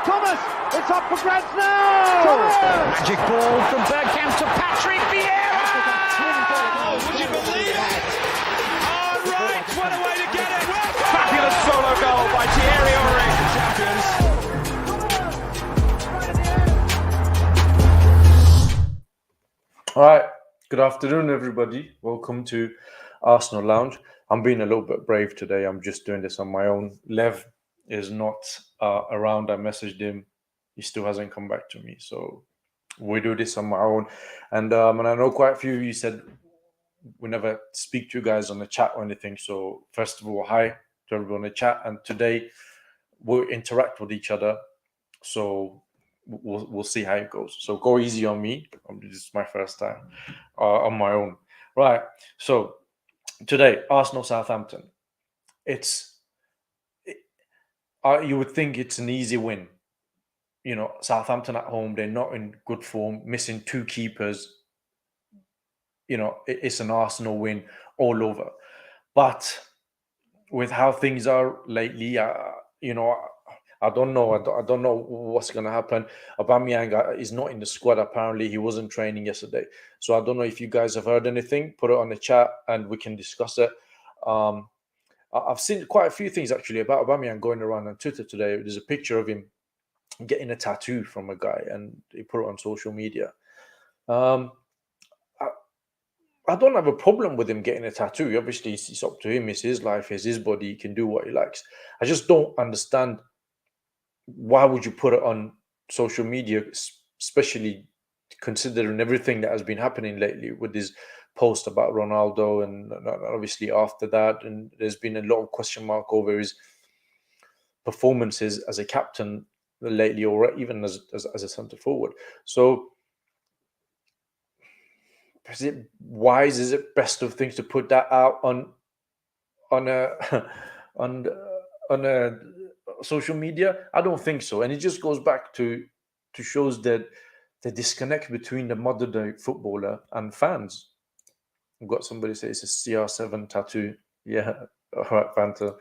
Thomas, it's up for grabs now! Thomas! Magic ball from Bergkamp to Patrick Vieira! Oh, would you believe it? Oh, right, what a way to get it! Fabulous solo goal by Thierry Henry. All right, good afternoon, everybody. Welcome to Arsenal Lounge. I'm being a little bit brave today. I'm just doing this on my own. Lev is not around. I messaged him. He still hasn't come back to me. So we do this on my own. And I know quite a few of you said we never speak to you guys on the chat or anything. So first of all, hi to everyone in the chat. And today we'll interact with each other. So we'll see how it goes. So go easy on me. This is my first time on my own. Right. So today, Arsenal Southampton. You would think it's an easy win. You know, Southampton at home, they're not in good form, missing two keepers. You know, it's an Arsenal win all over. But with how things are lately, I don't know. I don't know what's going to happen. Aubameyang is not in the squad. Apparently, he wasn't training yesterday. So I don't know if you guys have heard anything. Put it on the chat and we can discuss it. I've seen quite a few things actually about Aubameyang going around on Twitter today. There's a picture of him getting a tattoo from a guy, and he put it on social media. I don't have a problem with him getting a tattoo. Obviously, it's up to him. It's his life. It's his body. He can do what he likes. I just don't understand. Why would you put it on social media, especially considering everything that has been happening lately with this post about Ronaldo, and obviously after that, and there's been a lot of question mark over his performances as a captain lately, or even as a centre forward. So is it wise? Is it best of things to put that out on a social media? I don't think so. And it just goes back to shows that the disconnect between the modern day footballer and fans. I've got somebody say it's a CR7 tattoo. Yeah, all right, Panther.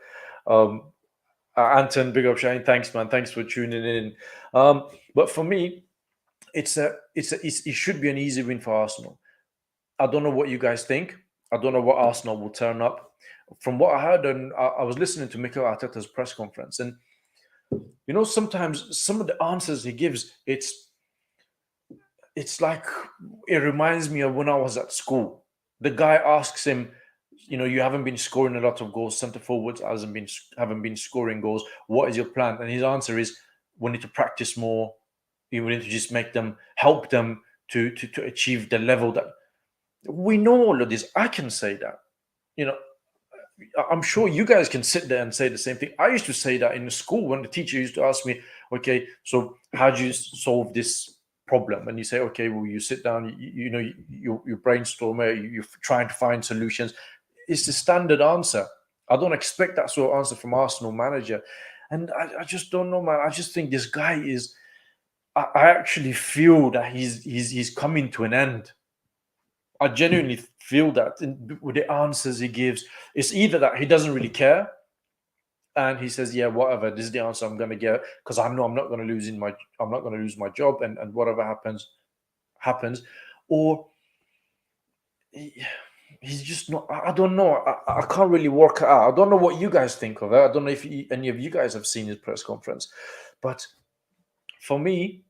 Anton, big up, Shane. Thanks, man. Thanks for tuning in. But for me, it should be an easy win for Arsenal. I don't know what you guys think. I don't know what Arsenal will turn up. From what I heard, and I was listening to Mikel Arteta's press conference, and you know, sometimes some of the answers he gives, it's like it reminds me of when I was at school. The guy asks him, you know, you haven't been scoring a lot of goals. Centre forwards haven't been scoring goals. What is your plan? And his answer is, we need to practice more. We need to just help them to achieve the level that we know. All of this, I can say that. You know, I'm sure you guys can sit there and say the same thing. I used to say that in the school when the teacher used to ask me, okay, so how do you solve this problem? And you say, okay, well, you sit down, you brainstorm, you're trying to find solutions. It's the standard answer. I don't expect that sort of answer from Arsenal manager. And I just don't know, man. I just think this guy is, I actually feel that he's coming to an end. I genuinely feel that with the answers he gives, it's either that he doesn't really care, and he says, "Yeah, whatever. This is the answer I'm going to get because I know I'm not going to lose my job, and whatever happens," or he's just not. I don't know. I can't really work it out. I don't know what you guys think of it. I don't know if any of you guys have seen his press conference, but for me,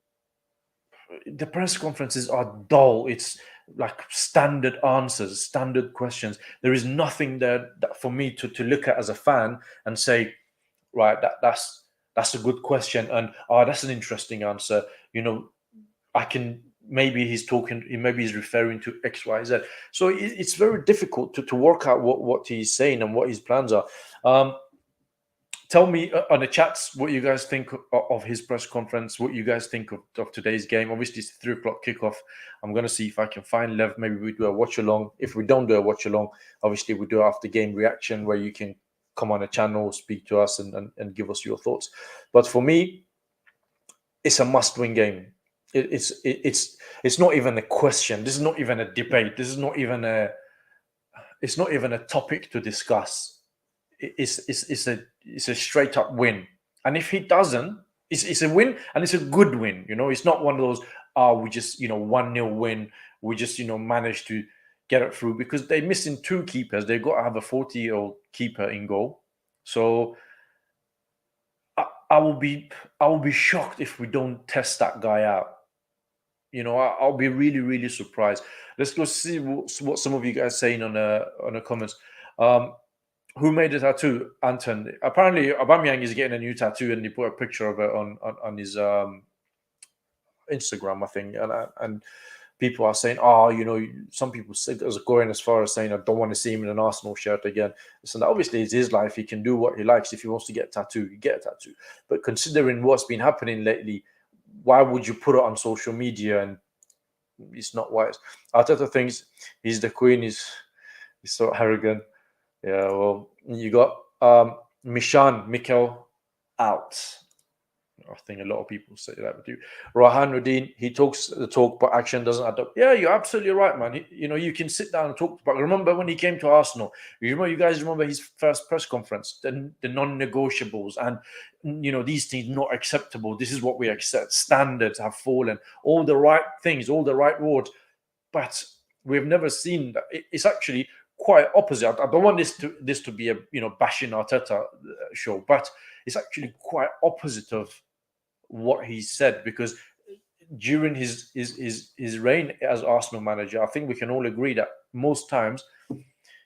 the press conferences are dull. It's like standard answers, standard questions. There is nothing there that for me to look at as a fan and say, right, that's a good question, and that's an interesting answer. You know, I can maybe he's referring to X, Y, Z. So it's very difficult to work out what he's saying and what his plans are. Tell me on the chats what you guys think of his press conference, what you guys think of today's game. Obviously, it's 3 o'clock kickoff. I'm going to see if I can find Lev. Maybe we do a watch-along. If we don't do a watch-along, obviously we do after-game reaction where you can come on the channel, speak to us and give us your thoughts. But for me, it's a must-win game. It's not even a question. This is not even a debate. This is not even a topic to discuss. It's a straight up win. And if he doesn't, It's a win, and it's a good win. It's not one of those, we just 1-0 win. We just managed to get it through, because they're missing 2 keepers. They've got to have a 40-year-old keeper in goal. So I will be shocked if we don't test that guy out. I'll be really, really surprised. Let's go see what some of you guys are saying on the comments. Who made a tattoo? Anton. Apparently, Aubameyang is getting a new tattoo, and he put a picture of it on his Instagram, I think. And people are saying, some people are going as far as saying, I don't want to see him in an Arsenal shirt again. So obviously, it's his life. He can do what he likes. If he wants to get a tattoo, he get a tattoo. But considering what's been happening lately, why would you put it on social media? And it's not wise. Arteta thinks he's the queen. He's so arrogant. Yeah, well, you got Mikel out. I think a lot of people say that with you. Rahan Ruddin, he talks the talk, but action doesn't add up. Yeah, you're absolutely right, man. You can sit down and talk. But remember when he came to Arsenal, you guys remember his first press conference, the non-negotiables, and these things not acceptable. This is what we accept. Standards have fallen. All the right things, all the right words, but we've never seen that. It's actually quite opposite. I don't want this to be a bashing Arteta show, but it's actually quite opposite of what he said, because during his reign as Arsenal manager, I think we can all agree that most times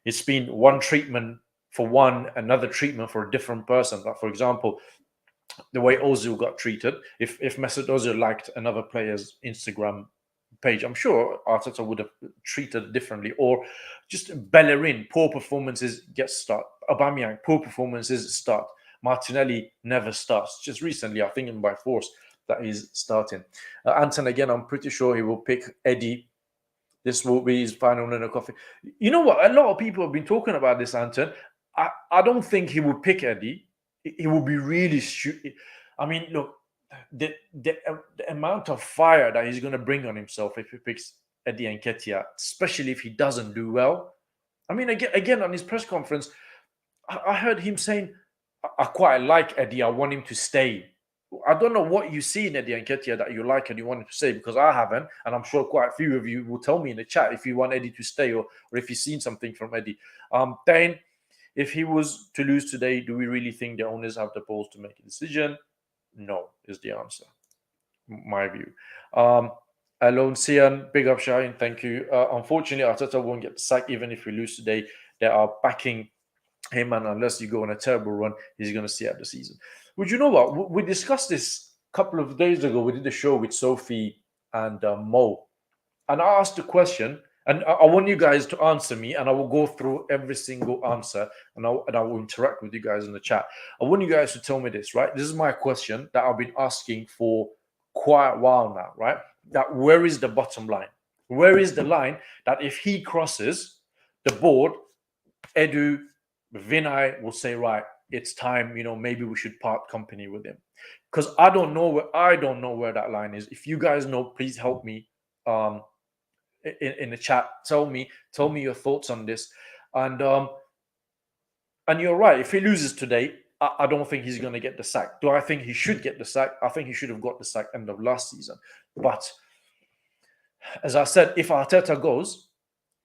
it's been one treatment for one, another treatment for a different person. Like, for example, the way Ozil got treated. If Mesut Ozil liked another player's Instagram page, I'm sure Arteta would have treated differently. Or just Bellerin, poor performances get start. Aubameyang, poor performances start. Martinelli never starts. Just recently, I think him by force that he's starting. Anton, again, I'm pretty sure he will pick Eddie. This will be his final in a coffee. You know what? A lot of people have been talking about this, Anton. I don't think he would pick Eddie. He will be really stupid. I mean, look, the amount of fire that he's going to bring on himself if he picks Eddie Nketiah, especially if he doesn't do well. I mean, again on his press conference, I heard him saying, I quite like Eddie. I want him to stay. I don't know what you see in Eddie Nketiah that you like and you want him to stay, because I haven't. And I'm sure quite a few of you will tell me in the chat if you want Eddie to stay or if you've seen something from Eddie. Then, if he was to lose today, do we really think the owners have the balls to make a decision? No, is the answer. My view. Alone Sian, big up Shine, thank you. Unfortunately, Arteta won't get the sack even if we lose today. They are backing him, and unless you go on a terrible run, he's going to see out the season. Would you know what? We discussed this a couple of days ago. We did a show with Sophie and Mo, and I asked the question, and I want you guys to answer me, and I will go through every single answer, and I will interact with you guys in the chat. I want you guys to tell me this, right? This is my question that I've been asking for quite a while now, right? That where is the bottom line? Where is the line that if he crosses the board, Edu, Vinay will say, right, it's time, maybe we should part company with him. Because I don't know where that line is. If you guys know, please help me in the chat. Tell me your thoughts on this. And you're right. If he loses today, I don't think he's going to get the sack. Do I think he should get the sack? I think he should have got the sack end of last season. But as I said, if Arteta goes,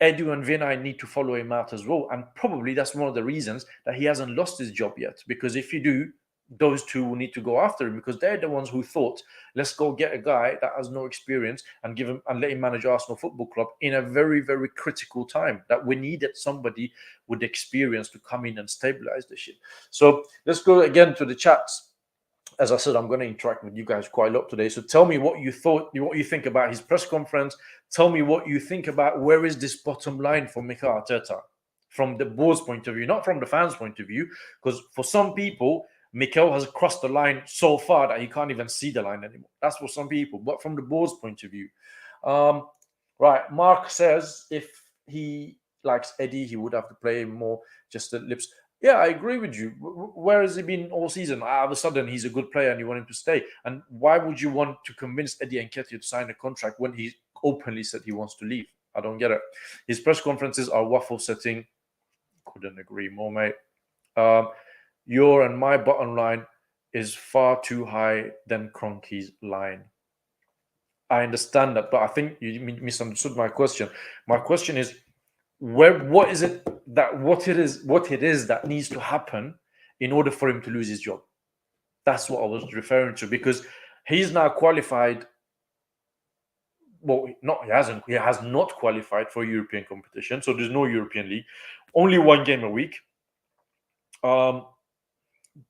Edu and Vinay need to follow him out as well. And probably that's one of the reasons that he hasn't lost his job yet. Because if you do, those two will need to go after him, because they're the ones who thought, let's go get a guy that has no experience and give him and let him manage Arsenal Football Club in a very, very critical time, that we needed somebody with experience to come in and stabilize the ship. So let's go again to the chats. As I said, I'm going to interact with you guys quite a lot today. So tell me what you think about his press conference. Tell me what you think about where is this bottom line for Mikel Arteta from the board's point of view, not from the fans' point of view, because for some people, Mikel has crossed the line so far that he can't even see the line anymore. That's for some people. But from the board's point of view, right, Mark says if he likes Eddie, he would have to play more just the lips. Yeah, I agree with you. Where has he been all season? All of a sudden, he's a good player and you want him to stay. And why would you want to convince Eddie Nketiah to sign a contract when he openly said he wants to leave? I don't get it. His press conferences are waffle setting. Couldn't agree more, mate. Your and my bottom line is far too high than Kroenke's line. I understand that, but I think you misunderstood my question. My question is, what it is that needs to happen in order for him to lose his job? That's what I was referring to, because he's now qualified. Well, he has not qualified for European competition, so there's no European League. Only one game a week.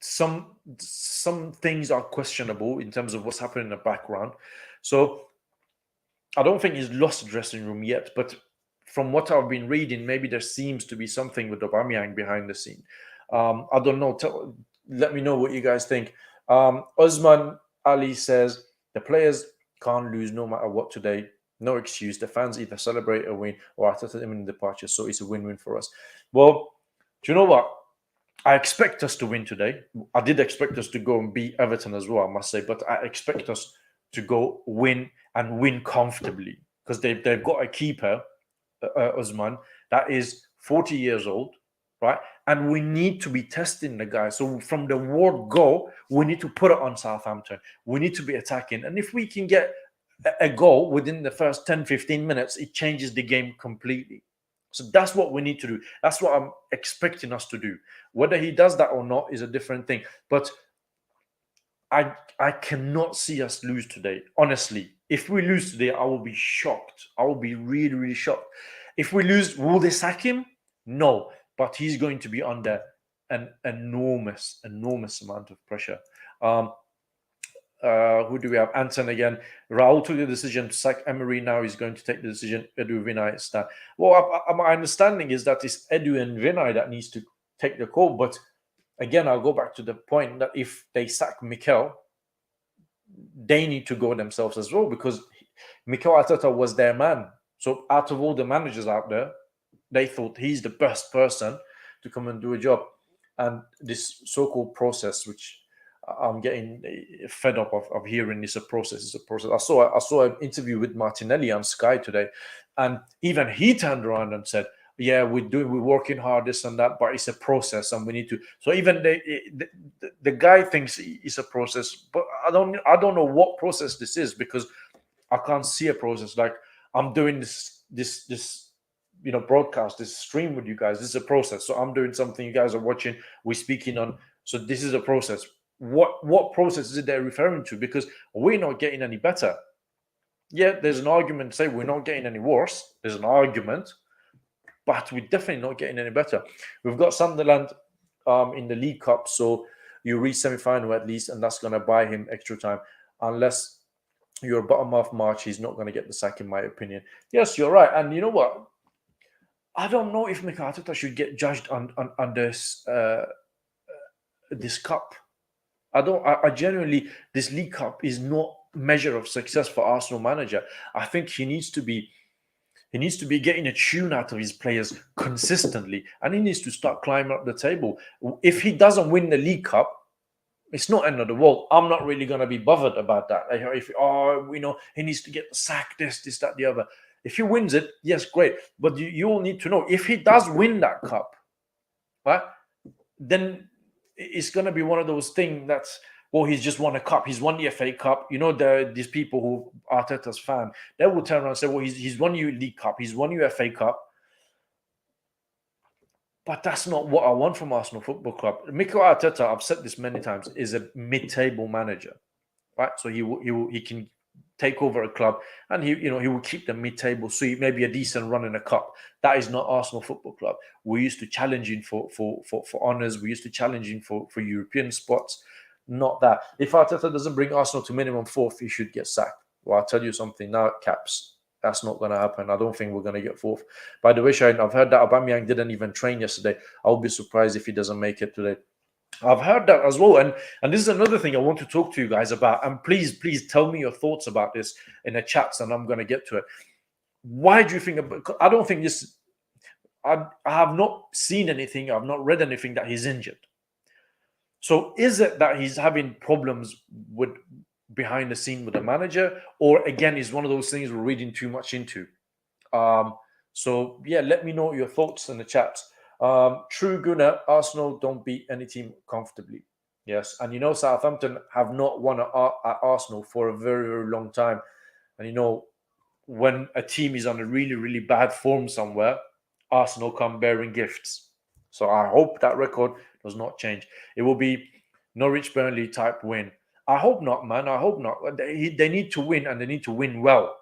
Some things are questionable in terms of what's happening in the background. So I don't think he's lost the dressing room yet, but from what I've been reading, maybe there seems to be something with Aubameyang behind the scene. I don't know. Let me know what you guys think. Osman Ali says the players can't lose no matter what today. No excuse. The fans either celebrate a win or Arteta imminent departure, so it's a win-win for us. Well, do you know what? I expect us to win today. I did expect us to go and beat Everton as well, I must say, but I expect us to go win and win comfortably, because they've got a keeper, Osman, that is 40 years old, right? And we need to be testing the guy. So from the word go, we need to put it on Southampton. We need to be attacking. And if we can get a goal within the first 10, 15 minutes, it changes the game completely. So that's what we need to do. That's what I'm expecting us to do. Whether he does that or not is a different thing. But I cannot see us lose today. Honestly, if we lose today, I will be shocked. I will be really, really shocked. If we lose, will they sack him? No, but he's going to be under an enormous amount of pressure. Who do we have? Anton again. Raul took the decision to sack Emery. Now he's going to take the decision. Edu Vinay is that. Well, my understanding is that it's Edu and Vinay that needs to take the call. But again, I'll go back to the point that if they sack Mikel, they need to go themselves as well, because Mikel Arteta was their man. So out of all the managers out there, they thought he's the best person to come and do a job. And this so-called process, which I'm getting fed up of hearing, is a process. It's a process. I saw an interview with Martinelli on Sky today, and even he turned around and said, "Yeah, we're working hard, this and that, but it's a process, and we need to." So even the guy thinks it's a process, but I don't know what process this is, because I can't see a process. Like, I'm doing this broadcast, this stream with you guys. This is a process. So I'm doing something, you guys are watching, we're speaking on. So this is a process. What process is it they're referring to? Because we're not getting any better. Yeah, there's an argument to say we're not getting any worse. There's an argument, but we're definitely not getting any better. We've got Sunderland in the League Cup, so you reach semi-final at least, and that's going to buy him extra time. Unless you're bottom of March, he's not going to get the sack, in my opinion. Yes, you're right. And you know what? I don't know if Mikel Arteta should get judged on this cup. I genuinely, this League Cup is not measure of success for Arsenal manager. I think he needs to be getting a tune out of his players consistently, and he needs to start climbing up the table. If he doesn't win the League Cup, it's not end of the world. I'm not really going to be bothered about that. If he needs to get the sack, this, that, the other. If he wins it, yes, great. But you all need to know, if he does win that cup, right, then it's going to be one of those things that's, well, he's just won a cup. He's won the FA Cup. You know, these people who Arteta's fan, they will turn around and say, well, he's won you League Cup. He's won you FA Cup. But that's not what I want from Arsenal Football Club. Mikel Arteta, I've said this many times, is a mid-table manager, right? So he can take over a club, and he will keep them mid-table. So he may be a decent run in a cup. That is not Arsenal Football Club. We're used to challenging for honours. We're used to challenging for European spots. Not that. If Arteta doesn't bring Arsenal to minimum fourth, he should get sacked. Well, I'll tell you something now, Caps. That's not going to happen. I don't think we're going to get fourth. By the way, Shane, I've heard that Aubameyang didn't even train yesterday. I'll be surprised if he doesn't make it today. I've heard that as well. And this is another thing I want to talk to you guys about. And please tell me your thoughts about this in the chats, and I'm going to get to it. Why do you think... I don't think this... I have not seen anything. I've not read anything that he's injured. So is it that he's having problems with behind the scene with the manager, or again is one of those things we're reading too much into? So yeah, let me know your thoughts in the chat. True Gunnar, Arsenal don't beat any team comfortably. Yes, and Southampton have not won at Arsenal for a very, very long time. And when a team is on a really, really bad form somewhere, Arsenal come bearing gifts. So I hope that record does not change. It will be Norwich Burnley type win. I hope not, man. I hope not. They need to win, and they need to win well.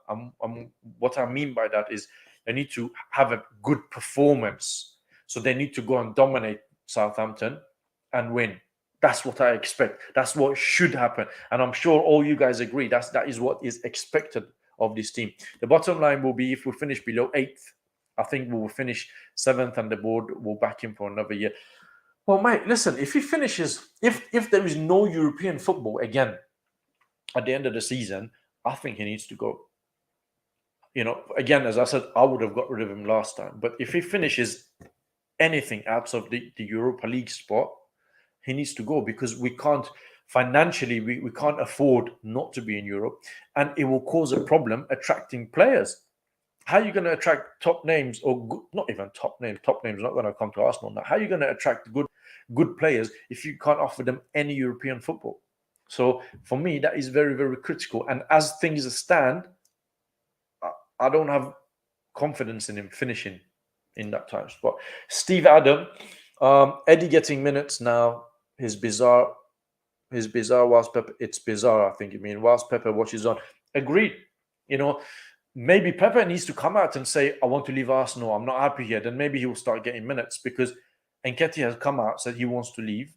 What I mean by that is they need to have a good performance. So they need to go and dominate Southampton and win. That's what I expect. That's what should happen. And I'm sure all you guys agree that is what is expected of this team. The bottom line will be if we finish below 8th, I think we will finish 7th and the board will back him for another year. Well, mate, listen, if he finishes, if there is no European football again at the end of the season, I think he needs to go. Again, as I said, I would have got rid of him last time. But if he finishes anything out of the Europa League spot, he needs to go because we can't financially, we can't afford not to be in Europe, and it will cause a problem attracting players. How are you going to attract top names or not even top names? Top names not going to come to Arsenal now. How are you going to attract good players if you can't offer them any European football? So for me, that is very, very critical. And as things stand, I don't have confidence in him finishing in that time spot. Steve Adam, Eddie getting minutes now. His bizarre whilst Pepper, it's bizarre, I think you mean, whilst Pepper watches on. Agreed. Maybe Pepper needs to come out and say, I want to leave Arsenal, I'm not happy here. Then maybe he will start getting minutes because Nketiah has come out, said he wants to leave.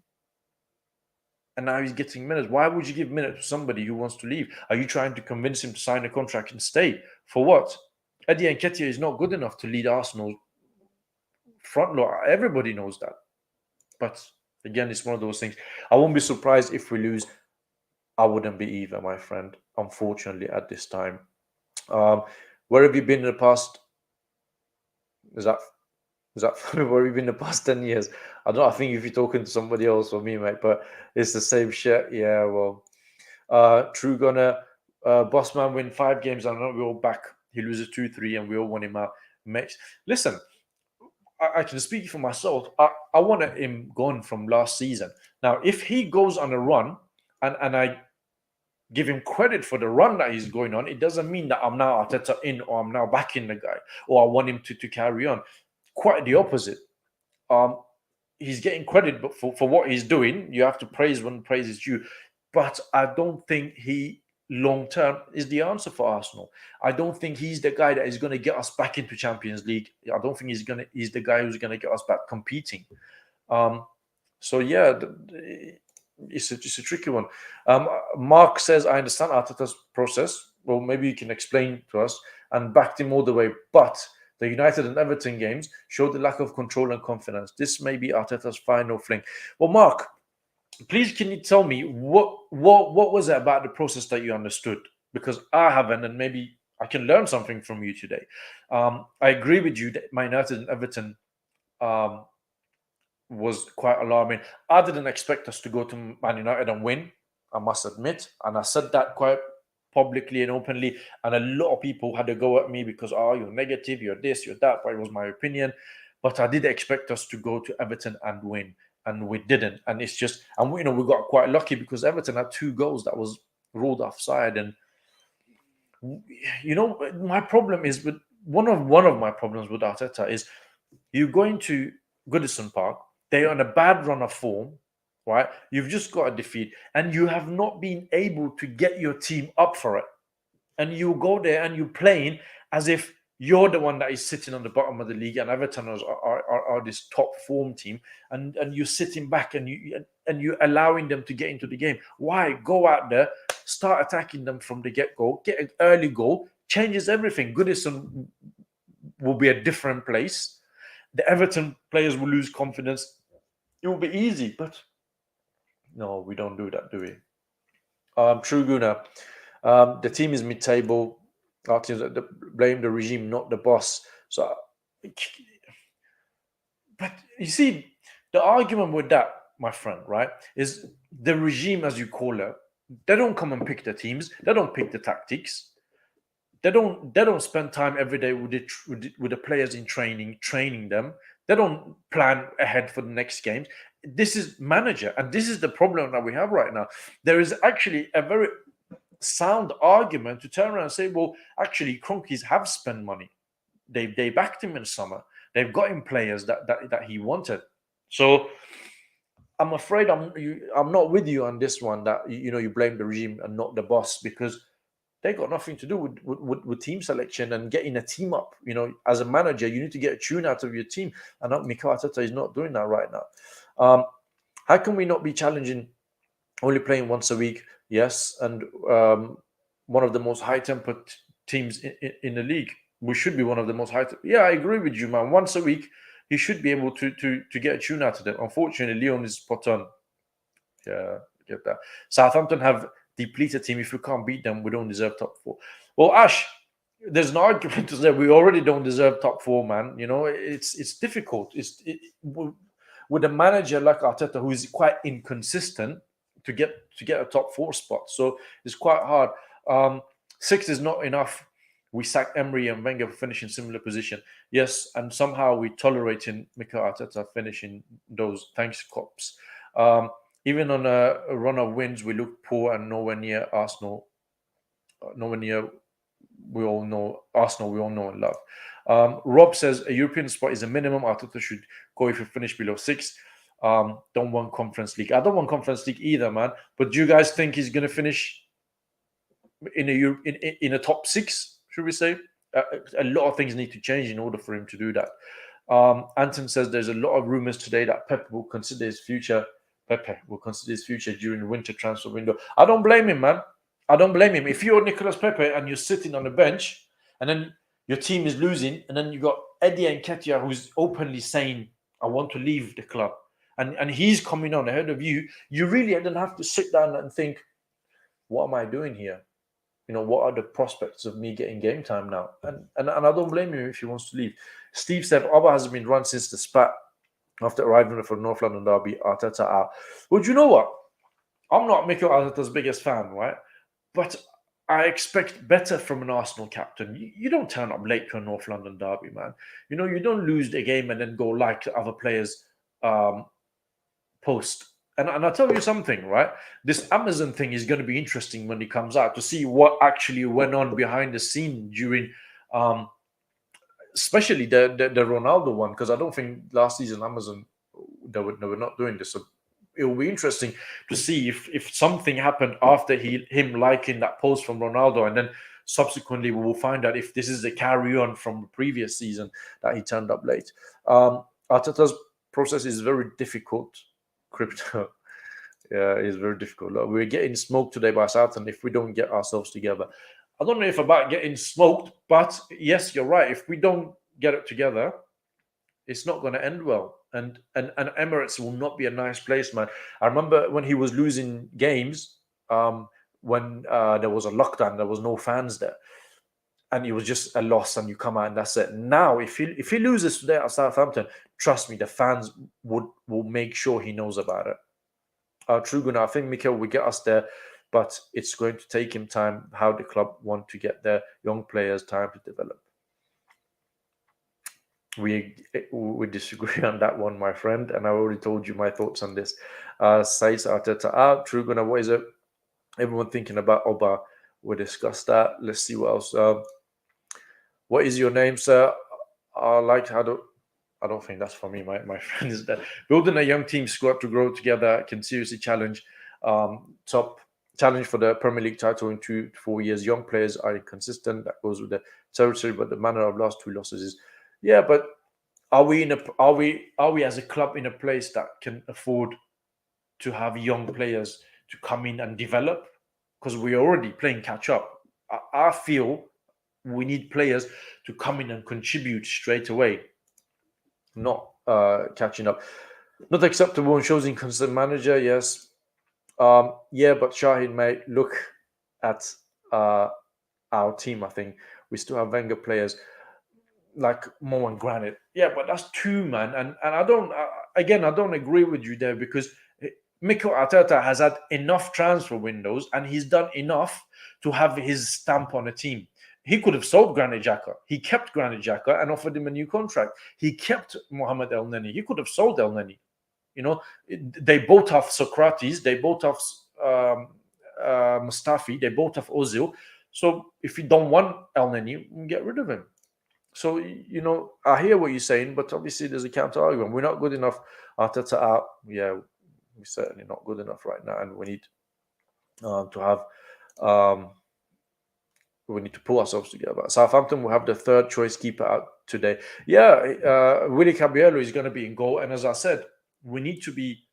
And now he's getting minutes. Why would you give minutes to somebody who wants to leave? Are you trying to convince him to sign a contract and stay? For what? Eddie Nketiah is not good enough to lead Arsenal front row. Everybody knows that. But again, it's one of those things. I won't be surprised if we lose. I wouldn't be either, my friend, unfortunately, at this time. Where have you been in the past? Is that where have you been in the past 10 years? I don't know. I think if you're talking to somebody else or me, mate, but it's the same shit. Yeah, well. True Gunner, Bossman win 5 games and we're all back. He loses 2-3 and we all want him out. Listen, I can speak for myself. I wanted him gone from last season. Now, if he goes on a run and I give him credit for the run that he's going on, it doesn't mean that I'm now Arteta in or I'm now backing the guy or I want him to carry on. Quite the opposite. He's getting credit but for what he's doing. You have to praise when praise is due. But I don't think he long-term is the answer for Arsenal. I don't think he's the guy that is going to get us back into Champions League. I don't think he's the guy who's going to get us back competing. So yeah, it's a tricky one. Mark says, I understand Arteta's process. Well, maybe you can explain to us, and backed him all the way. But the United and Everton games showed the lack of control and confidence. This may be Arteta's final fling. Well, Mark, please, can you tell me what was it about the process that you understood? Because I haven't, and maybe I can learn something from you today. I agree with you that Man United and Everton was quite alarming. I didn't expect us to go to Man United and win, I must admit. And I said that quite publicly and openly. And a lot of people had to go at me because, you're negative, you're this, you're that. But it was my opinion. But I did expect us to go to Everton and win. And we didn't. And it's just, and we got quite lucky because Everton had 2 goals that was ruled offside. And, my problem is with one of my problems with Arteta is you're going to Goodison Park. They're on a bad run of form, right? You've just got a defeat and you have not been able to get your team up for it. And you go there and you're playing as if you're the one that is sitting on the bottom of the league and Everton are this top form team, and you're sitting back and you're allowing them to get into the game. Why? Go out there, start attacking them from the get-go, get an early goal, changes everything. Goodison will be a different place. The Everton players will lose confidence. It will be easy, but no, we don't do that, do we? True Guna, the team is mid-table. Our teams blame the regime, not the boss. So, but you see, the argument with that, my friend, right, is the regime, as you call it. They don't come and pick the teams. They don't pick the tactics. They don't spend time every day with the players in training them. They don't plan ahead for the next games. this is manager, and this is the problem that we have right now. There is actually a very sound argument to turn around and say, well, actually, Kroenkes have spent money. They backed him in summer. They've got him players that he wanted. So I'm afraid I'm not with you on this one. That you blame the regime and not the boss, because they got nothing to do with team selection and getting a team up. As a manager, you need to get a tune out of your team, and Mikel Arteta is not doing that right now. How can we not be challenging, only playing once a week? Yes, and one of the most high-tempered teams in the league. We should be one of the most Yeah, I agree with you, man. Once a week, he should be able to get a tune out of them. Unfortunately, Lyon is spot on. Yeah, get that. Southampton have depleted team. If we can't beat them, we don't deserve top 4. Well, Ash, there's an argument to say we already don't deserve top 4, man. It's difficult. With a manager like Arteta, who is quite inconsistent, to get a top 4 spot. So it's quite hard. 6 is not enough. We sacked Emery and Wenger for finishing similar position. Yes, and somehow we tolerating Mikel Arteta finishing those. Thanks, cops. Even on a run of wins, we look poor and nowhere near Arsenal. Nowhere near. We all know Arsenal. We all know and love. Rob says a European spot is a minimum. Arteta should go if we finish below 6. Don't want Conference League. I don't want Conference League either, man. But do you guys think he's going to finish in a top 6? Should we say? A lot of things need to change in order for him to do that. Anton says there's a lot of rumors today that Pepe will consider his future during the winter transfer window. I don't blame him, man. I don't blame him. If you're Nicolas Pepe and you're sitting on the bench and then your team is losing, and then you got Eddie Nketiah who's openly saying, I want to leave the club, and he's coming on ahead of you, you really then have to sit down and think, what am I doing here? What are the prospects of me getting game time now? And I don't blame him if he wants to leave. Steve said, Oba hasn't been run since the spat after arriving for North London derby. Arteta out. Well, do you know what? I'm not Mikel Arteta's biggest fan, right? But I expect better from an Arsenal captain. You don't turn up late to a North London derby, man. You don't lose the game and then go like other players post. And I'll tell you something, right? This Amazon thing is going to be interesting when it comes out, to see what actually went on behind the scene during, especially the Ronaldo one, because I don't think last season Amazon they were not doing this. So it will be interesting to see if something happened after him liking that post from Ronaldo, and then subsequently we will find out if this is a carry on from the previous season that he turned up late. Arteta's process is very difficult. Crypto, yeah, it's very difficult. Look, we're getting smoked today by Southampton if we don't get ourselves together. I don't know if about getting smoked, but yes, you're right. If we don't get it together, it's not going to end well. And Emirates will not be a nice place, man. I remember when he was losing games, when there was a lockdown, there was no fans there, and it was just a loss, and you come out and that's it. Now, if he loses today at Southampton, trust me, the fans will make sure he knows about it. True Gunnar, I think Mikel will get us there, but it's going to take him time. How the club want to get their young players time to develop. We disagree on that one, my friend, and I already told you my thoughts on this. Says Arteta out. True Gunnar, what is it? Everyone thinking about Oba. We'll discuss that. Let's see what else. What is your name, sir? I don't think that's for me. My friend is there. Building a young team squad to grow together can seriously challenge top challenge for the Premier League title in 2 to 4 years. Young players are inconsistent. That goes with the territory, but the manner of last 2 losses is but are we as a club in a place that can afford to have young players to come in and develop? Because we're already playing catch up. I feel we need players to come in and contribute straight away, not catching up. Not acceptable and shows inconsistent manager, yes. But Shahid, mate, look at our team. I think we still have Wenger players like Mo and Granit. Yeah, but that's 2, man. And I don't agree with you there, because Mikel Arteta has had enough transfer windows and he's done enough to have his stamp on a team. He could have sold Granit Xhaka. He kept Granit Xhaka and offered him a new contract. He kept Mohamed El Neni. He could have sold El Neni. They both have Socrates, they both have Mustafi, they both have Ozil. So if you don't want El Neni, get rid of him. So, I hear what you're saying, but obviously there's a counter argument. We're not good enough. Arteta out. Yeah, we're certainly not good enough right now, and we need to have. We need to pull ourselves together. Southampton will have the third choice keeper out today. Yeah, Willy Caballero is going to be in goal, and as I said, we need to be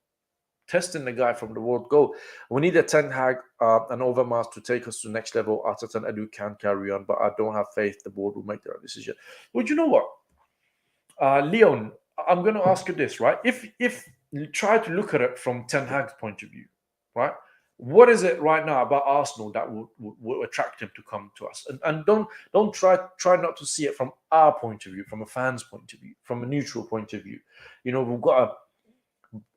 testing the guy from the world goal. We need a Ten Hag and Overmars to take us to the next level. Arteta and Edu can carry on, but I don't have faith the board will make their decision. Well, you know what, Leon, I'm going to ask you this, right? If you try to look at it from Ten Hag's point of view, right? What is it right now about Arsenal that will attract him to come to us? And don't try not to see it from our point of view, from a fan's point of view, from a neutral point of view. We've got a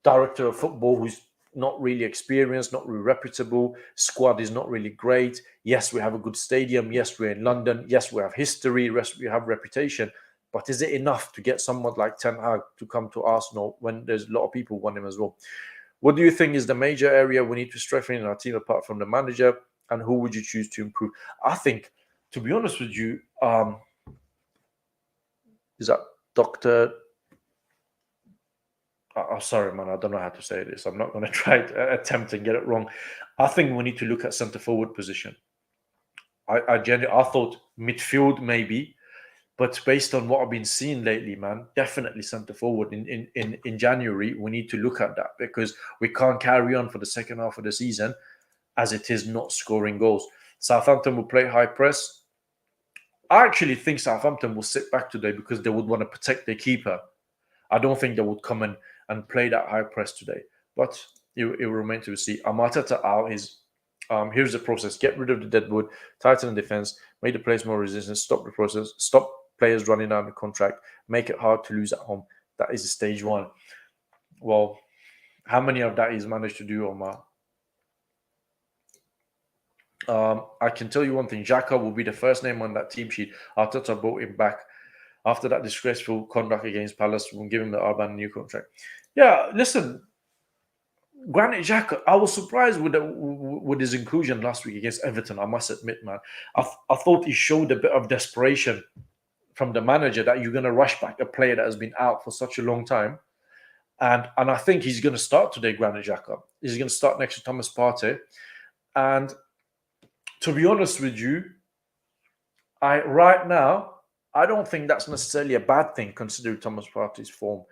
director of football who's not really experienced, not really reputable. Squad is not really great. Yes, we have a good stadium. Yes, we're in London. Yes, we have history. Yes, we have reputation. But is it enough to get someone like Ten Hag to come to Arsenal when there's a lot of people want him as well? What do you think is the major area we need to strengthen in our team apart from the manager? And who would you choose to improve? I think, to be honest with you, is that Dr. Oh, sorry, man. I don't know how to say this. I'm not going to try to attempt and get it wrong. I think we need to look at centre forward position. I thought midfield maybe, but based on what I've been seeing lately, man, definitely centre forward in January. We need to look at that because we can't carry on for the second half of the season as it is not scoring goals. Southampton will play high press. I actually think Southampton will sit back today because they would want to protect their keeper. I don't think they would come in and play that high press today. But it will remain to be seen. Arteta out is here's the process. Get rid of the deadwood, tighten the defense, make the players more resistant, stop the process, stop players running down the contract, make it hard to lose at home. That is stage one. Well, how many of that he's managed to do, Omar? I can tell you one thing. Xhaka will be the first name on that team sheet. Arteta brought him back after that disgraceful conduct against Palace. We'll give him the Arban new contract. Yeah, listen, Granit Xhaka, I was surprised with his inclusion last week against Everton, I must admit, man. I thought he showed a bit of desperation from the manager that you're going to rush back a player that has been out for such a long time. And I think he's going to start today, Granit Xhaka. He's going to start next to Thomas Partey. And to be honest with you, right now, I don't think that's necessarily a bad thing considering Thomas Partey's form.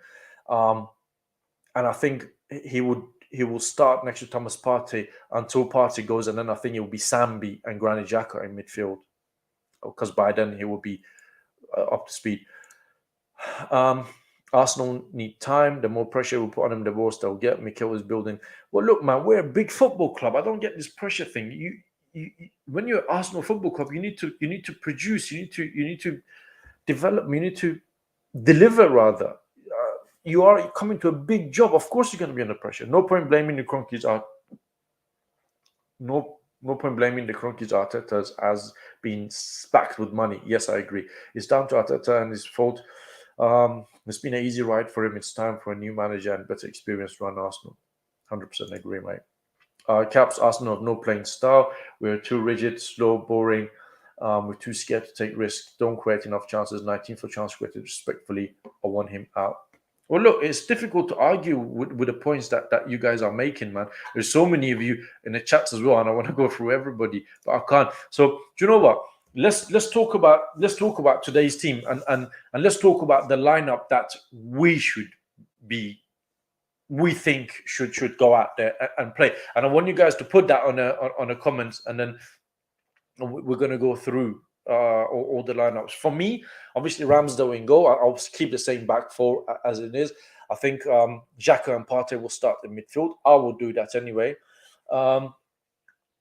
And I think he will start next to Thomas Partey until Partey goes, and then I think it will be Sambi and Granit Xhaka in midfield, because by then he will be up to speed. Arsenal need time. The more pressure we put on them, the worse they'll get. Mikel is building. Well, look, man, we're a big football club. I don't get this pressure thing. You when you're Arsenal Football Club, you need to produce. You need to develop. You need to deliver rather. You are coming to a big job. Of course, you're going to be under pressure. No point blaming the Kroenkes. No point blaming the Kroenkes. Arteta as being backed with money. Yes, I agree. It's down to Arteta and his fault. It's been an easy ride for him. It's time for a new manager and better experience to run Arsenal. 100% agree, mate. Caps, Arsenal have no playing style. We're too rigid, slow, boring. We're too scared to take risks. Don't create enough chances. 19th for chance created respectfully. I want him out. Well, look, it's difficult to argue with the points that you guys are making, man. There's so many of you in the chats as well, and I want to go through everybody, but I can't. So, do you know what? Let's talk about today's team and let's talk about the lineup that we think should go out there and play. And I want you guys to put that on a comment, and then we're going to go through all the lineups. For me, obviously Ramsdale in goal. I'll keep the same back four as it is. I think Xhaka and Partey will start in midfield. I will do that anyway. I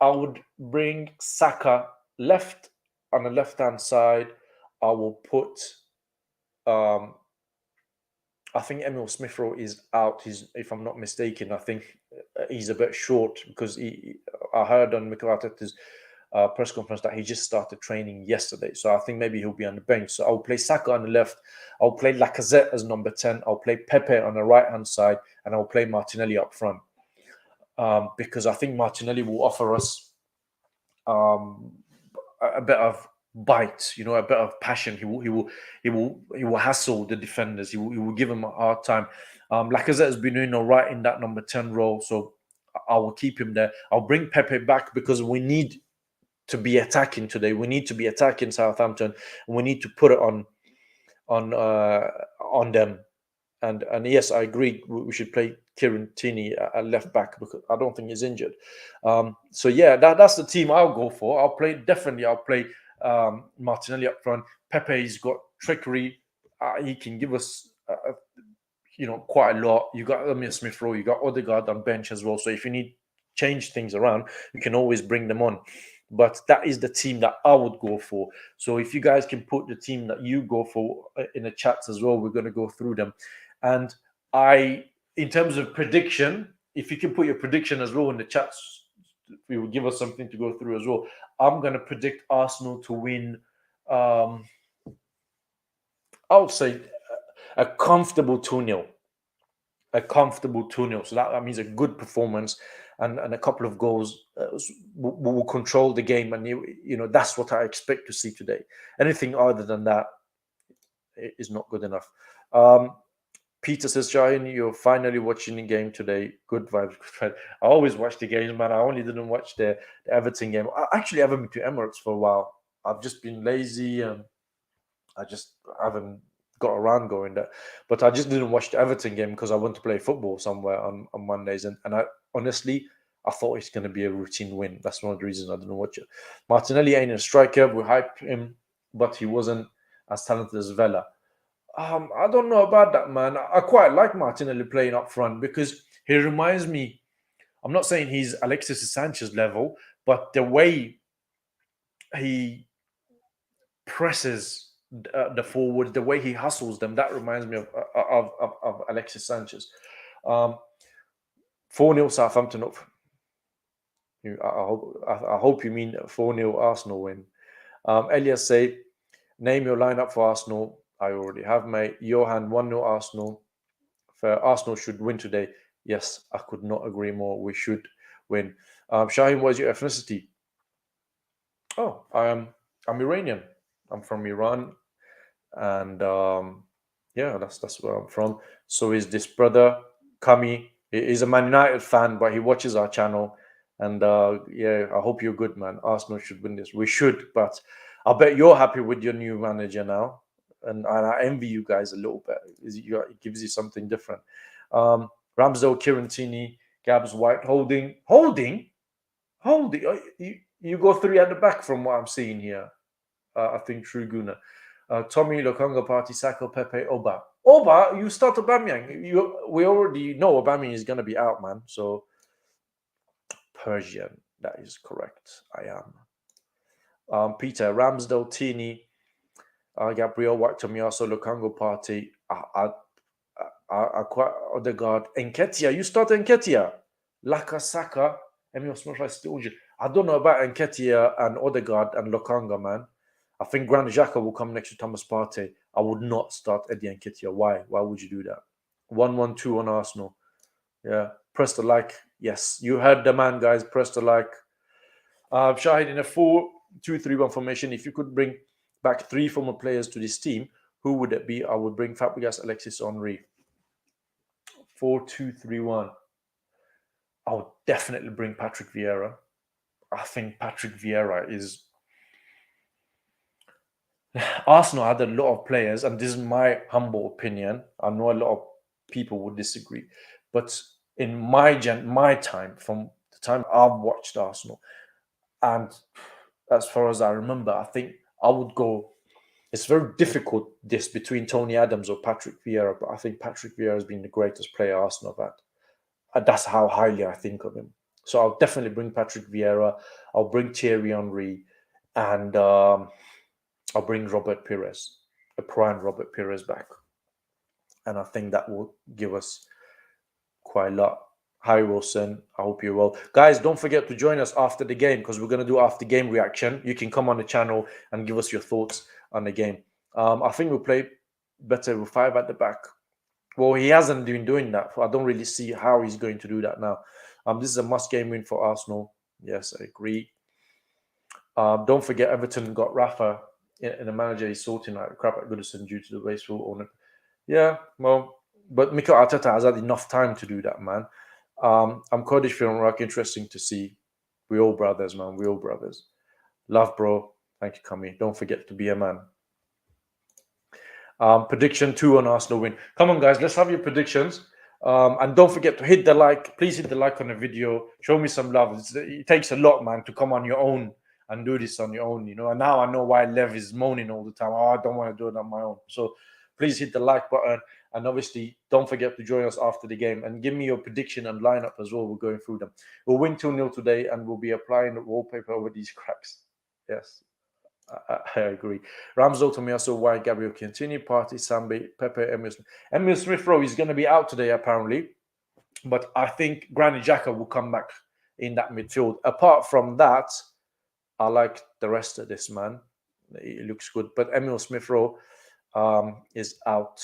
would bring Saka left on the left-hand side. I will put I think Emil Smith-Rowe is out. If I'm not mistaken, I think he's a bit short because I heard on Mikel Arteta's press conference that he just started training yesterday. So I think maybe he'll be on the bench. So I'll play Saka on the left. I'll play Lacazette as number 10. I'll play Pepe on the right-hand side. And I'll play Martinelli up front. Because I think Martinelli will offer us a bit of bite, a bit of passion. He will hassle the defenders. He will give them a hard time. Lacazette has been doing all right in that number 10 role, so I will keep him there. I'll bring Pepe back because we need to be attacking today. We need to be attacking Southampton, and we need to put it on them. And yes, I agree. We should play Kieran Tierney at left back because I don't think he's injured. So yeah, that's the team I'll go for. I'll play Martinelli up front. Pepe's got trickery. He can give us quite a lot. You got Emile Smith Rowe. You got Odegaard on bench as well. So if you need change things around, you can always bring them on. But that is the team that I would go for. So if you guys can put the team that you go for in the chats as well, we're going to go through them. And in terms of prediction, if you can put your prediction as well in the chats, it will give us something to go through as well. I'm going to predict Arsenal to win, I would say, a comfortable 2-0. A comfortable 2-0. So that means a good performance and a couple of goals will control the game. And, that's what I expect to see today. Anything other than that is not good enough. Peter says, Shaheen, you're finally watching the game today. Good vibes. I always watch the games, man. I only didn't watch the Everton game. I actually haven't been to Emirates for a while. I've just been lazy and I just haven't got around going there. But I just didn't watch the Everton game because I went to play football somewhere on Mondays. And I honestly, I thought it's going to be a routine win. That's one of the reasons I didn't watch it. Martinelli ain't a striker. We hyped him, but he wasn't as talented as Vela. I don't know about that, man. I quite like Martinelli playing up front because he reminds me, I'm not saying he's Alexis Sanchez level, but the way he presses the forwards, the way he hustles them, that reminds me of Alexis Sanchez. 4-0 Southampton up. I hope you mean 4-0 Arsenal win. Elias say, name your lineup for Arsenal. I already have, mate. Johan, 1-0 Arsenal. Arsenal should win today. Yes, I could not agree more. We should win. Shaheen, what is your ethnicity? Oh, I'm Iranian. I'm from Iran. And yeah, that's where I'm from. So is this brother, Kami. He's a Man United fan, but he watches our channel. And yeah, I hope you're good, man. Arsenal should win this. We should, but I bet you're happy with your new manager now. And I envy you guys a little bit. It gives you something different. Ramsdale, Kieran Tierney, Gabs White, holding. You go 3 at the back from what I'm seeing here. I think True Guna. Tommy, Lokonga, Party, Saka, Pepe, Oba. You start Aubameyang. We already know Aubameyang is going to be out, man. So Persian, that is correct. I am. Peter, Ramsdale, Tierney, Gabriel White, Tomiyasu, Lukango, Party. I quite Odegaard, Nketiah. You start Nketiah. Saka, Emile Smith Rowe still injured. I don't know about Nketiah and Odegaard and Lukango, man. I think Granit Xhaka will come next to Thomas Partey. I would not start Eddie Nketiah. Why? Why would you do that? 1-1-2 on Arsenal. Yeah. Press the like. Yes. You heard the man, guys. Press the like. Shahid, in a 4-2-3-1 formation, if you could bring back 3 former players to this team, who would it be? I would bring Fabregas, Alexis, Henry. 4-2-3-1. I would definitely bring Patrick Vieira. I think Patrick Vieira is... Arsenal had a lot of players, and this is my humble opinion. I know a lot of people would disagree, but in my time, from the time I've watched Arsenal, and as far as I remember, I think I would go. It's very difficult this between Tony Adams or Patrick Vieira, but I think Patrick Vieira has been the greatest player Arsenal have had. And that's how highly I think of him. So I'll definitely bring Patrick Vieira. I'll bring Thierry Henry, and I'll bring Robert Pires, a prime Robert Pires back. And I think that will give us quite a lot. Hi, Wilson. I hope you're well. Guys, don't forget to join us after the game because we're going to do after game reaction. You can come on the channel and give us your thoughts on the game. I think we'll play better with 5 at the back. Well, he hasn't been doing that. I don't really see how he's going to do that now. This is a must-game win for Arsenal. Yes, I agree. Don't forget, Everton got Rafa in the manager. He's sorting out crap at Goodison due to the wasteful owner. Yeah, well, but Mikel Arteta has had enough time to do that, man. I'm Kurdish film rock. Interesting to see. We all brothers, man. We all brothers. Love, bro. Thank you, Kami. Don't forget to be a man. Prediction 2 on Arsenal win. Come on, guys. Let's have your predictions. And don't forget to hit the like. Please hit the like on the video. Show me some love. It takes a lot, man, to come on your own and do this on your own, you know. And now I know why Lev is moaning all the time. Oh, I don't want to do it on my own. So please hit the like button. And obviously, don't forget to join us after the game. And give me your prediction and lineup as well. We're going through them. We'll win 2-0 today, and we'll be applying the wallpaper over these cracks. Yes, I agree. Ramsdale, Tomiyasu, White, Gabriel Chiellini, Partey, Sambi, Pepe, Emil Smith. Emil Smith-Rowe is going to be out today, apparently. But I think Granit Xhaka will come back in that midfield. Apart from that, I like the rest of this, man. It looks good. But Emil Smith-Rowe is out.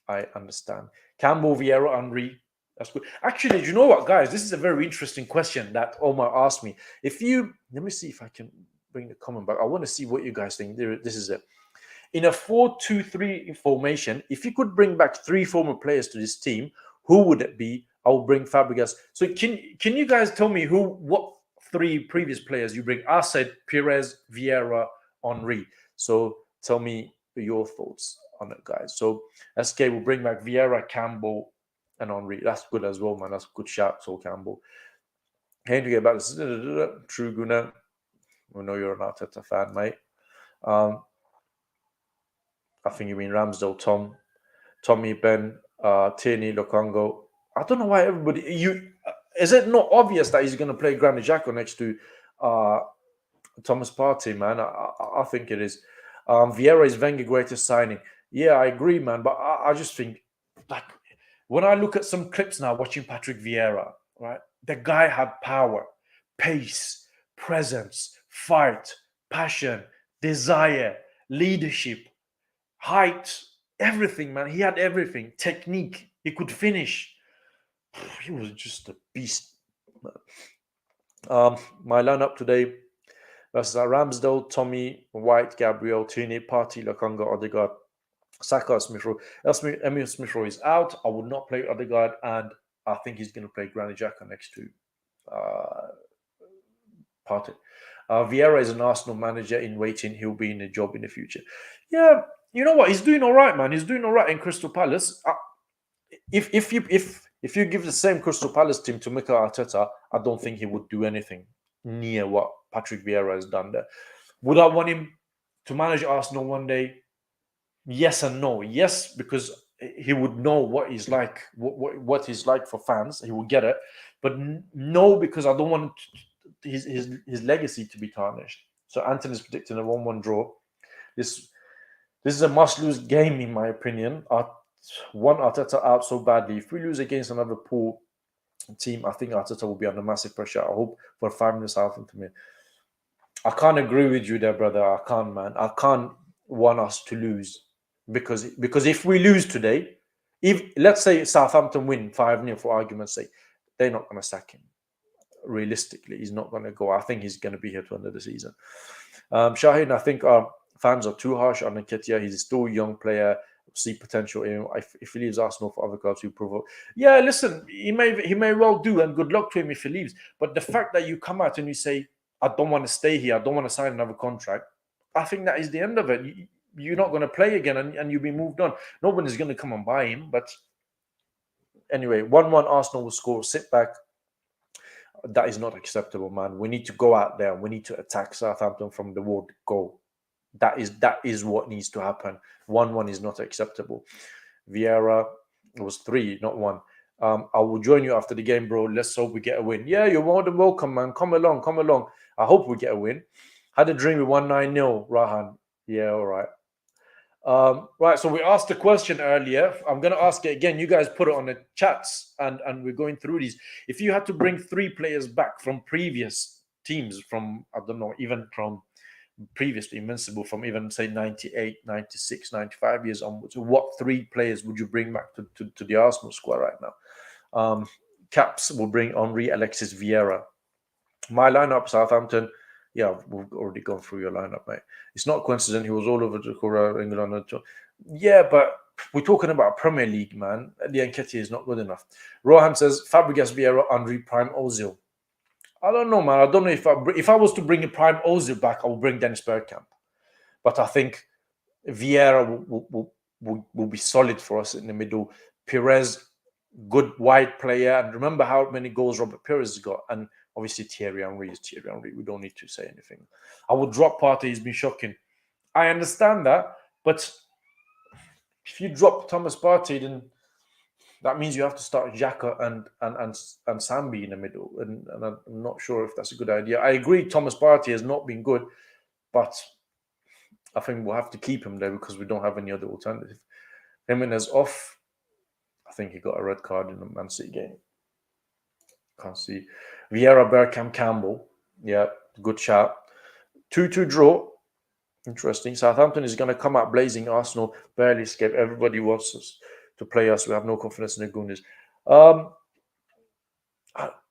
I understand. Campbell, Vieira, Henry. That's good. Actually, you know what, guys? This is a very interesting question that Omar asked me. Let me see if I can bring the comment back. I want to see what you guys think. This is it. In a 4-2-3 formation, if you could bring back 3 former players to this team, who would it be? I will bring Fabregas. So can you guys tell me what 3 previous players you bring? I said Perez, Vieira, Henry. So tell me your thoughts on it, guys. So SK will bring back Vieira, Campbell, and Henry. That's good as well, man. That's a good shout, so Campbell. Hey, to get back to True Guna. We know you're an Arteta fan, mate. I think you mean Ramsdale, Tommy, Ben, Tierney, Lokongo. I don't know why everybody. Is it not obvious that he's going to play Granit Xhaka next to Thomas Partey, man? I think it is. Vieira is Wenger's greatest signing. Yeah, I agree, man. But I just think, like, when I look at some clips now watching Patrick Vieira, right? The guy had power, pace, presence, fight, passion, desire, leadership, height, everything, man. He had everything. Technique. He could finish. He was just a beast. My lineup today versus Ramsdale, Tommy, White, Gabriel, Tierney, Partey, Lokonga, Odegaard, Saka, Smith-Rowe. Emil Smith-Rowe is out. I would not play Odegaard, and I think he's going to play Granit Xhaka next to Partey. Vieira is an Arsenal manager in waiting. He'll be in a job in the future. Yeah, you know what? He's doing all right, man. He's doing all right in Crystal Palace. If you give the same Crystal Palace team to Mikel Arteta, I don't think he would do anything near what Patrick Vieira has done there. Would I want him to manage Arsenal one day? Yes and no. Yes, because he would know what he's like, what he's like for fans. He will get it. But no, because I don't want his legacy to be tarnished. So Anthony's predicting a 1-1 draw. This is a must-lose game, in my opinion. Want Arteta out so badly. If we lose against another poor team, I think Arteta will be under massive pressure. I hope for 5 minutes Southampton win. I can't agree with you there, brother. I can't, man. I can't want us to lose because if we lose today, let's say Southampton win 5-0 for argument's sake, they're not going to sack him. Realistically, he's not going to go. I think he's going to be here to end of the season. Shaheen, I think our fans are too harsh on Nketiah. He's still a young player. See potential in him. If he leaves Arsenal for other clubs, he'll provoke. Yeah, listen, he may well do, and good luck to him if he leaves. But the fact that you come out and you say, I don't want to stay here, I don't want to sign another contract, I think that is the end of it. You're not going to play again, and you'll be moved on. Nobody's going to come and buy him. But anyway, 1-1 Arsenal will score. Sit back. That is not acceptable, man. We need to go out there. We need to attack Southampton from the word go. That is what needs to happen. 1-1 is not acceptable. Vieira was 3, not 1. I will join you after the game, bro. Let's hope we get a win. Yeah, you're more than welcome, man. Come along. I hope we get a win. Had a dream we won 9-0, Rahan. Yeah, all right. Right, so we asked the question earlier. I'm going to ask it again. You guys put it on the chats, and we're going through these. If you had to bring 3 players back from previous teams, from, I don't know, even from previously Invincible, from even, say, 98, 96, 95 years onwards, what 3 players would you bring back to the Arsenal squad right now? Caps will bring Henry, Alexis, Vieira. My lineup, Southampton. Yeah, we've already gone through your lineup, mate. It's not coincident. He was all over England. Yeah, but we're talking about Premier League, man. The Nketiah is not good enough. Rohan says Fabregas, Vieira, Henry, Prime, Ozil. I don't know, man. I don't know if I was to bring a Prime Ozil back, I would bring Dennis Bergkamp. But I think Vieira will be solid for us in the middle. Perez, good wide player. And remember how many goals Robert Perez has got. And obviously Thierry Henry is Thierry Henry. We don't need to say anything. I would drop Partey. He's been shocking. I understand that. But if you drop Thomas Partey, then that means you have to start Xhaka and Sambi in the middle. And I'm not sure if that's a good idea. I agree Thomas Partey has not been good. But I think we'll have to keep him there because we don't have any other alternative. Jimenez off. I think he got a red card in the Man City game. Can't see. Vieira, Bergkamp, Campbell. Yeah, good shout. 2-2 draw. Interesting. Southampton is going to come out blazing. Arsenal barely escape. Everybody wants us to play us. We have no confidence in the Goonies. I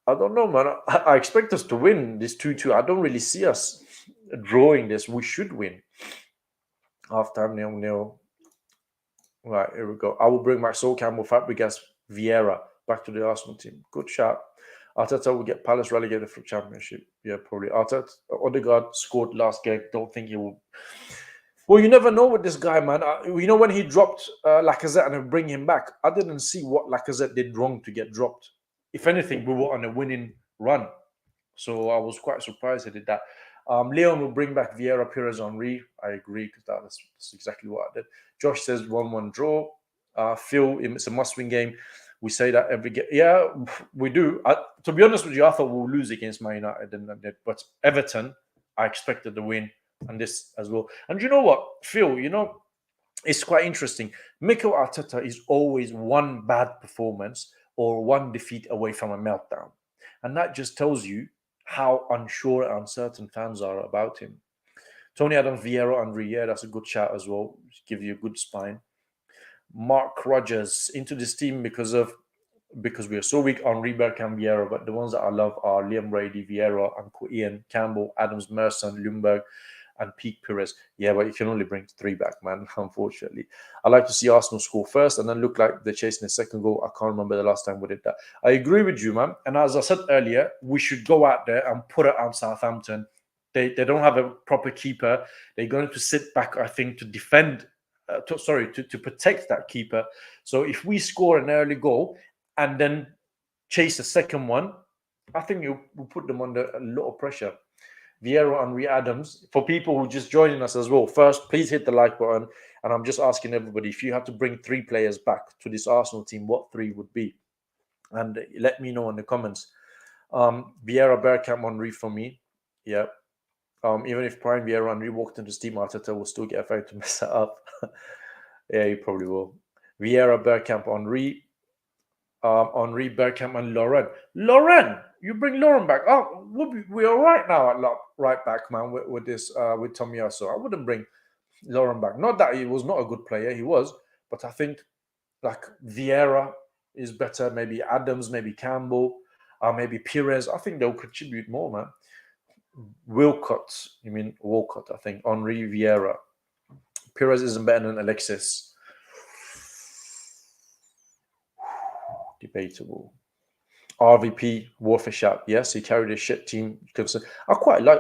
don't know, man. I expect us to win this 2-2. I don't really see us drawing this. We should win. Half-time 0-0. Right, here we go. I will bring back Sol Campbell, Fabregas, Vieira back to the Arsenal team. Good shot. Arteta will get Palace relegated from Championship. Yeah, probably. Arteta, Odegaard scored last game. Don't think he will. Well, you never know with this guy, man. You know when he dropped Lacazette and bring him back, I didn't see what Lacazette did wrong to get dropped. If anything, we were on a winning run. So I was quite surprised he did that. Leon will bring back Vieira, Perez, Henry. I agree because that's exactly what I did. Josh says 1-1 draw. Phil, it's a must-win game. We say that every game. Yeah, we do. To be honest with you, I thought we'll lose against Man United, but Everton, I expected the win, and this as well. And you know what, Phil? It's quite interesting. Mikel Arteta is always one bad performance or one defeat away from a meltdown, and that just tells you how unsure and uncertain fans are about him. Tony Adams, Vieira, Henry, yeah, that's a good shout as well. Give you a good spine. Mark Rogers into this team because we are so weak on Bergkamp, Vieira, but the ones that I love are Liam Brady, Vieira, Uncle Ian, Campbell, Adams, Merson, Ljungberg, and Pete Perez. Yeah, but you can only bring 3 back, man, unfortunately. I like to see Arsenal score first and then look like they're chasing a second goal. I can't remember the last time we did that. I agree with you, man. And as I said earlier, we should go out there and put it on Southampton. They don't have a proper keeper. They're going to sit back, I think, to defend, to protect that keeper. So if we score an early goal and then chase a second one, I think we'll put them under a lot of pressure. Vieira, Henry, Adams. For people who are just joining us as well, first, please hit the like button. And I'm just asking everybody, if you had to bring 3 players back to this Arsenal team, what 3 would be? And let me know in the comments. Vieira, Bergkamp, Henry for me. Yeah. Even if Prime Vieira, Henry walked into Steve Arteta, will still get a fight to mess that up. Yeah, he probably will. Vieira, Bergkamp, Henry. Henry, Bergkamp, and Lauren. Lauren, you bring Lauren back. Oh, we're all right now at right back, man, with this, with Tomiyasu. I wouldn't bring Lauren back. Not that he was not a good player, he was, but I think like Vieira is better. Maybe Adams, maybe Campbell, maybe Perez. I think they'll contribute more, man. Walcott, I think. Henry, Vieira. Perez isn't better than Alexis. Debatable. RVP, worth a shout. Yes, he carried a shit team. I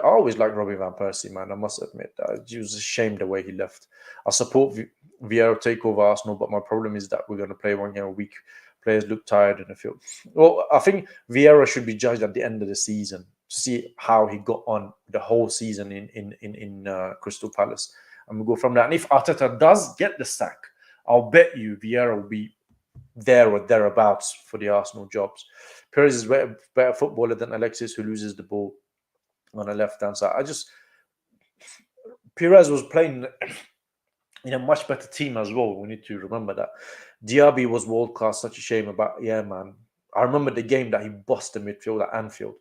always like Robbie Van Persie, man. I must admit that. It was a shame the way he left. I support Vieira take over Arsenal, but my problem is that we're going to play 1 game a week. Players look tired in the field. Well, I think Vieira should be judged at the end of the season to see how he got on the whole season in Crystal Palace. And we'll go from there. And if Arteta does get the sack, I'll bet you Vieira will be there or thereabouts for the Arsenal jobs. Perez is better footballer than Alexis, who loses the ball on the left-hand side. Perez was playing in a much better team as well. We need to remember that. Diaby was world class. Such a shame about, yeah, man. I remember the game that he bossed the midfield at Anfield.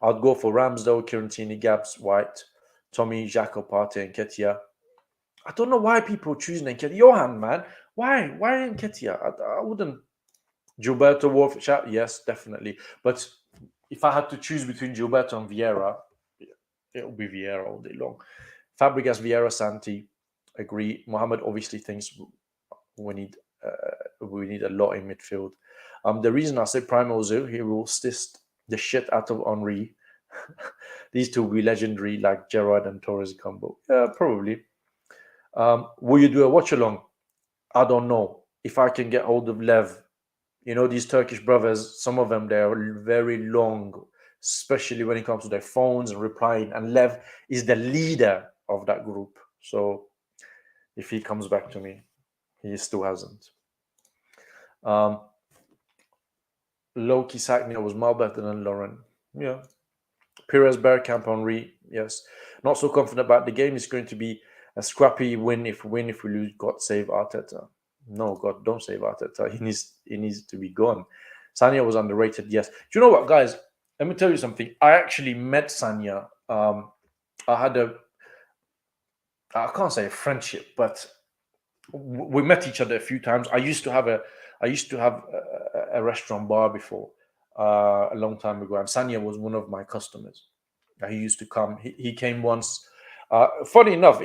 I'd go for Ramsdale, Kirantini, Gabs, White, Tommy, Xhaka, Partey, and Nketiah. I don't know why people are choosing Nketiah. Johan, man. Why Nketiah? I wouldn't. Gilberto, Wolf, yes, definitely. But if I had to choose between Gilberto and Vieira, it would be Vieira all day long. Fabregas, Vieira, Santi, agree. Mohamed obviously thinks we need a lot in midfield. The reason I say Prime Ozil, he will assist the shit out of Henry. These two will be legendary, like Gerrard and Torres combo. Yeah, probably. Will you do a watch along? I don't know. If I can get hold of Lev, you know, these Turkish brothers, some of them, they're very long, especially when it comes to their phones and replying. And Lev is the leader of that group. So if he comes back to me, he still hasn't. Loki Sagna was more better than Lauren. Yeah. Perez, Bergkamp, Henry. Yes. Not so confident about the game. It's going to be a scrappy win. If we lose, God save Arteta. No, God, don't save Arteta. He needs to be gone. Sanya was underrated. Yes. Do you know what, guys? Let me tell you something. I actually met Sanya. I had I can't say a friendship, but we met each other a few times. I used to have a restaurant bar before a long time ago, and Sanya was one of my customers. He used to come. He came once. Funny enough,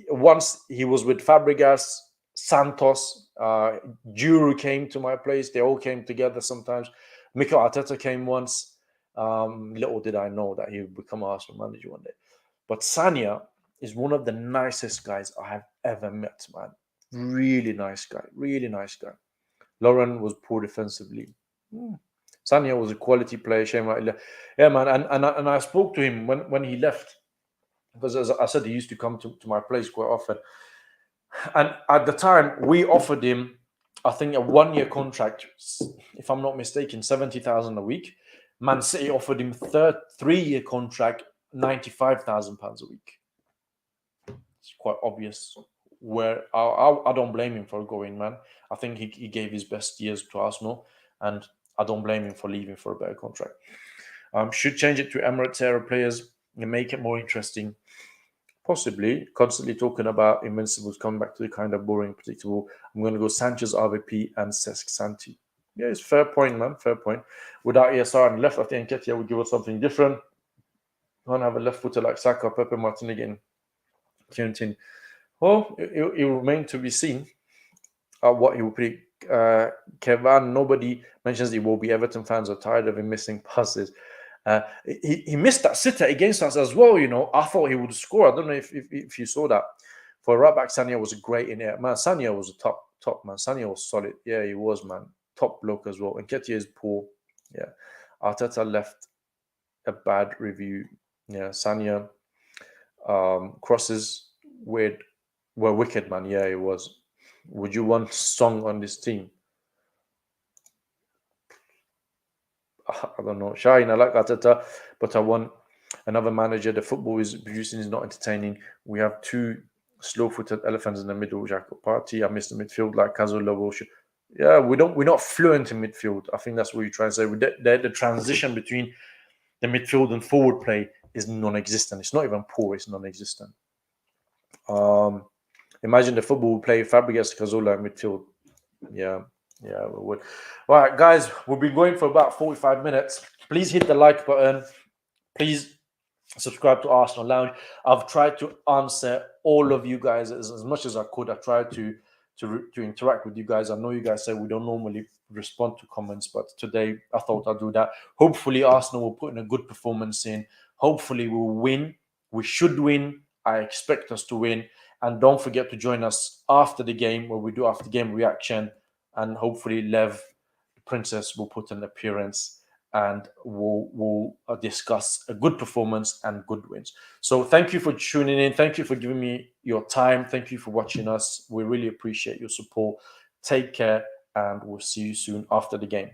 once he was with Fabregas, Santos, Juru came to my place. They all came together sometimes. Mikel Arteta came once. Little did I know that he would become Arsenal manager one day. But Sanya is one of the nicest guys I have ever met, man. Really nice guy. Really nice guy. Lauren was poor defensively. Sanya was a quality player. Shame, yeah, man. And I spoke to him when he left, because as I said, he used to come to my place quite often. And at the time, we offered him, I think, a 1-year contract, if I'm not mistaken, 70,000 a week. Man City offered him 3-year contract, £95,000 a week. It's quite obvious where I don't blame him for going, man. I think he gave his best years to Arsenal, and I don't blame him for leaving for a better contract. Should change it to Emirates era players and make it more interesting. Possibly. Constantly talking about Invincibles coming back to the kind of boring, predictable. I'm going to go Sanchez, RVP, and Cesc Santi. Yeah, it's fair point, man. Fair point. Without ESR on the left, I think Nketiah would give us something different. Can't have a left footer like Saka, Pepe, Martin again. Kieran. Well, it will remain to be seen what he will pick. Kevin, nobody mentions he will be. Everton fans are tired of him missing passes. He missed that sitter against us as well, you know. I thought he would score. I don't know if you saw that. For right back, Sanya was great in it. Man, Sanya was a top man. Sanya was solid. Yeah, he was, man. Top bloke as well. And Nketiah is poor. Yeah. Arteta left a bad review. Yeah, Sanya crosses were wicked, man. Yeah, it was. Would you want Song on this team? I don't know. Shine, I like Arteta, but I want another manager. The football is producing is not entertaining. We have two slow-footed elephants in the middle. Xhaka, Partey. I miss the midfield like Cazorla. Yeah, we're not fluent in midfield. I think that's what you're trying to say. The transition between the midfield and forward play is non-existent. It's not even poor. It's non-existent. Imagine the football will play Fabregas, Cazorla in midfield. Yeah, we would. All right, guys, we'll be going for about 45 minutes. Please hit the like button. Please subscribe to Arsenal Lounge. I've tried to answer all of you guys as much as I could. I tried to interact with you guys. I know you guys say we don't normally respond to comments, but today I thought I'd do that. Hopefully, Arsenal will put in a good performance in. Hopefully, we'll win. We should win. I expect us to win. And don't forget to join us after the game, where we do after game reaction. And hopefully Lev, the Princess, will put an appearance and we'll discuss a good performance and good wins. So thank you for tuning in. Thank you for giving me your time. Thank you for watching us. We really appreciate your support. Take care, and we'll see you soon after the game.